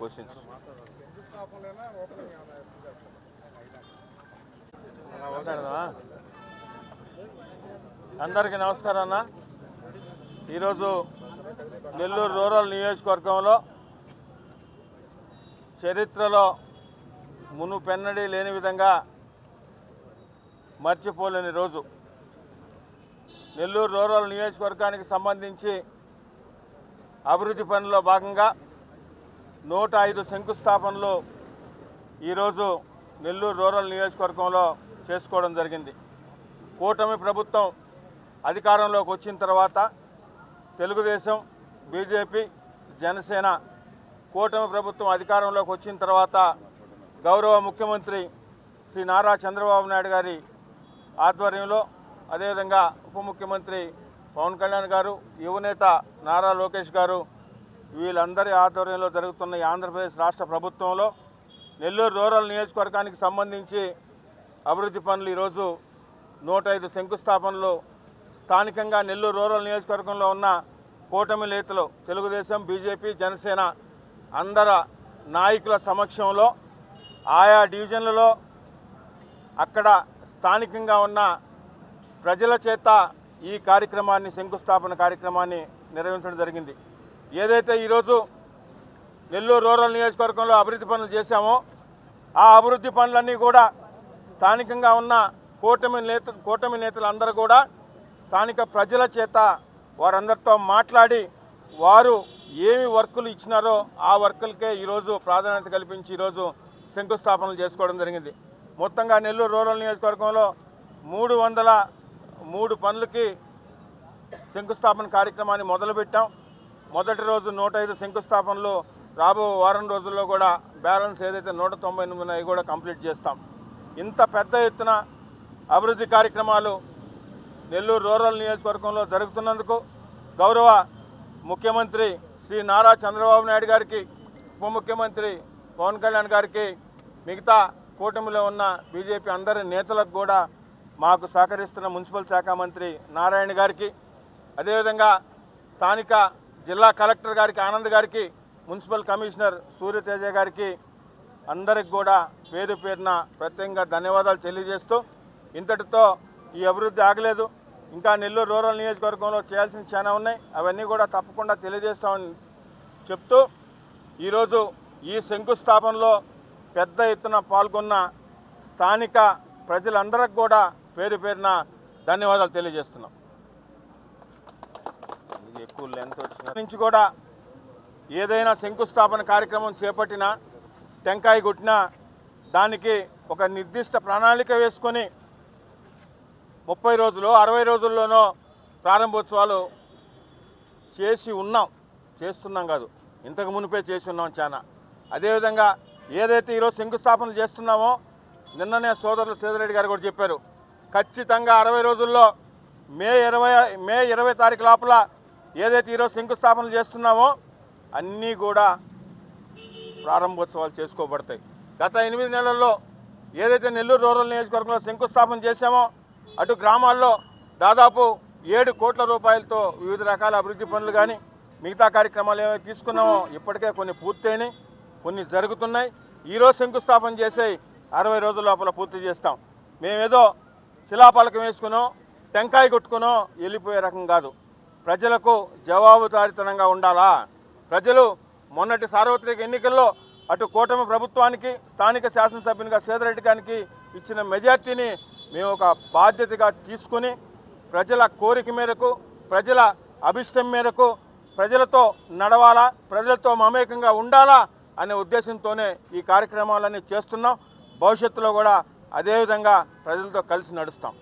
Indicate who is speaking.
Speaker 1: Questions. అందరికీ నమస్కారం అన్న. ఈరోజు నెల్లూరు రూరల్ నియోజకవర్గంలో చరిత్రలో మునుపెన్నడీ లేని విధంగా మర్చిపోలేని రోజు. నెల్లూరు రూరల్ నియోజకవర్గానికి సంబంధించి అభివృద్ధి పనుల్లో భాగంగా 105 శంకుస్థాపనలు ఈరోజు నెల్లూరు రూరల్ నియోజకవర్గంలో చేసుకోవడం జరిగింది. కూటమి ప్రభుత్వం అధికారంలోకి వచ్చిన తర్వాత తెలుగుదేశం, బీజేపీ, జనసేన కూటమి ప్రభుత్వం అధికారంలోకి వచ్చిన తర్వాత గౌరవ ముఖ్యమంత్రి శ్రీ నారా చంద్రబాబు నాయుడు గారి ఆధ్వర్యంలో, అదేవిధంగా ఉప ముఖ్యమంత్రి పవన్ కళ్యాణ్ గారు, యువనేత నారా లోకేష్ గారు, వీళ్ళందరి ఆధ్వర్యంలో జరుగుతున్న ఈ ఆంధ్రప్రదేశ్ రాష్ట్ర ప్రభుత్వంలో నెల్లూరు రూరల్ నియోజకవర్గానికి సంబంధించి అభివృద్ధి పనులు ఈరోజు 105 శంకుస్థాపనలు స్థానికంగా నెల్లూరు రూరల్ నియోజకవర్గంలో ఉన్న కూటమి నేతలు తెలుగుదేశం, బీజేపీ, జనసేన అందరి నాయకుల సమక్షంలో ఆయా డివిజన్లలో అక్కడ స్థానికంగా ఉన్న ప్రజల చేత ఈ కార్యక్రమాన్ని, శంకుస్థాపన కార్యక్రమాన్ని నిర్వహించడం జరిగింది. ఏదైతే ఈరోజు నెల్లూరు రూరల్ నియోజకవర్గంలో అభివృద్ధి పనులు చేశామో ఆ అభివృద్ధి పనులన్నీ కూడా స్థానికంగా ఉన్న కూటమి నేతలందరూ కూడా స్థానిక ప్రజల చేత వారందరితో మాట్లాడి వారు ఏమి వర్కులు ఇచ్చినారో ఆ వర్కులకే ఈరోజు ప్రాధాన్యత కల్పించి ఈరోజు శంకుస్థాపనలు చేసుకోవడం జరిగింది. మొత్తంగా నెల్లూరు రూరల్ నియోజకవర్గంలో 303 పనులకి శంకుస్థాపన కార్యక్రమాన్ని మొదలుపెట్టాం. మొదటి రోజు 105 శంకుస్థాపనలు, రాబో వారం రోజుల్లో కూడా బ్యాలెన్స్ ఏదైతే 198 ఉన్నాయో కూడా కంప్లీట్ చేస్తాం. ఇంత పెద్ద ఎత్తున అభివృద్ధి కార్యక్రమాలు నెల్లూరు రూరల్ నియోజకవర్గంలో జరుగుతున్నందుకు గౌరవ ముఖ్యమంత్రి శ్రీ నారా చంద్రబాబు నాయుడు గారికి, ఉప ముఖ్యమంత్రి పవన్ కళ్యాణ్ గారికి, మిగతా కూటమిలో ఉన్న బీజేపీ అందరి నేతలకు కూడా, మాకు సహకరిస్తున్న మున్సిపల్ శాఖ మంత్రి నారాయణ గారికి, అదేవిధంగా స్థానిక జిల్లా కలెక్టర్ గారికి, ఆనంద్ గారికి, మున్సిపల్ కమిషనర్ సూర్యతేజ గారికి అందరికి కూడా పేరు పేరున ప్రత్యేకంగా ధన్యవాదాలు తెలియజేస్తూ, ఇంతటితో ఈ అభివృద్ధి ఆగలేదు. ఇంకా నెల్లూరు రూరల్ నియోజకవర్గంలో చేయాల్సిన చాలా ఉన్నాయి. అవన్నీ కూడా తప్పకుండా తెలియజేస్తామని చెప్తూ ఈరోజు ఈ శంకుస్థాపనలో పెద్ద ఎత్తున పాల్గొన్న స్థానిక ప్రజలందరికి కూడా పేరు పేరున ధన్యవాదాలు తెలియజేస్తున్నాం. ఎక్కువ లెంత్ వచ్చిన నుంచి కూడా ఏదైనా శంకుస్థాపన కార్యక్రమం చేపట్టినా, టెంకాయ కొట్టినా దానికి ఒక నిర్దిష్ట ప్రణాళిక వేసుకొని 30 రోజులు 60 రోజుల్లోనో ప్రారంభోత్సవాలు చేస్తున్నాం కాదు, ఇంతకు మునిపే చేసి ఉన్నాం చాలా. అదేవిధంగా ఏదైతే ఈరోజు శంకుస్థాపనలు చేస్తున్నామో, నిన్ననే సోదరులు సేదరెడ్డి గారు కూడా చెప్పారు, ఖచ్చితంగా 60 రోజుల్లో మే 20 తారీఖు లోపల ఏదైతే ఈరోజు శంకుస్థాపనలు చేస్తున్నామో అన్నీ కూడా ప్రారంభోత్సవాలు చేసుకోబడతాయి. గత 8 నెలల్లో ఏదైతే నెల్లూరు రూరల్ నియోజకవర్గంలో శంకుస్థాపన చేశామో అటు గ్రామాల్లో దాదాపు 7 కోట్ల రూపాయలతో వివిధ రకాల అభివృద్ధి పనులు కానీ మిగతా కార్యక్రమాలు ఏమైనా తీసుకున్నామో ఇప్పటికే కొన్ని పూర్తయినాయి, కొన్ని జరుగుతున్నాయి. ఈరోజు శంకుస్థాపన చేసే 60 రోజుల లోపల పూర్తి చేస్తాం. మేమేదో శిలాపలకం వేసుకునో టెంకాయ కొట్టుకునో వెళ్ళిపోయే రకం కాదు. ప్రజలకు జవాబుదారీతనంగా ఉండాలా. ప్రజలు మొన్నటి సార్వత్రిక ఎన్నికల్లో అటు కూటమి ప్రభుత్వానికి, స్థానిక శాసనసభ్యునిగా సేదరెడ్డి గారికి ఇచ్చిన మెజార్టీని మేము ఒక బాధ్యతగా తీసుకుని ప్రజల కోరిక మేరకు, ప్రజల అభిష్టం మేరకు ప్రజలతో నడవాలా, ప్రజలతో మమేకంగా ఉండాలా అనే ఉద్దేశంతోనే ఈ కార్యక్రమాలన్నీ చేస్తున్నాం. భవిష్యత్తులో కూడా అదేవిధంగా ప్రజలతో కలిసి నడుస్తాం.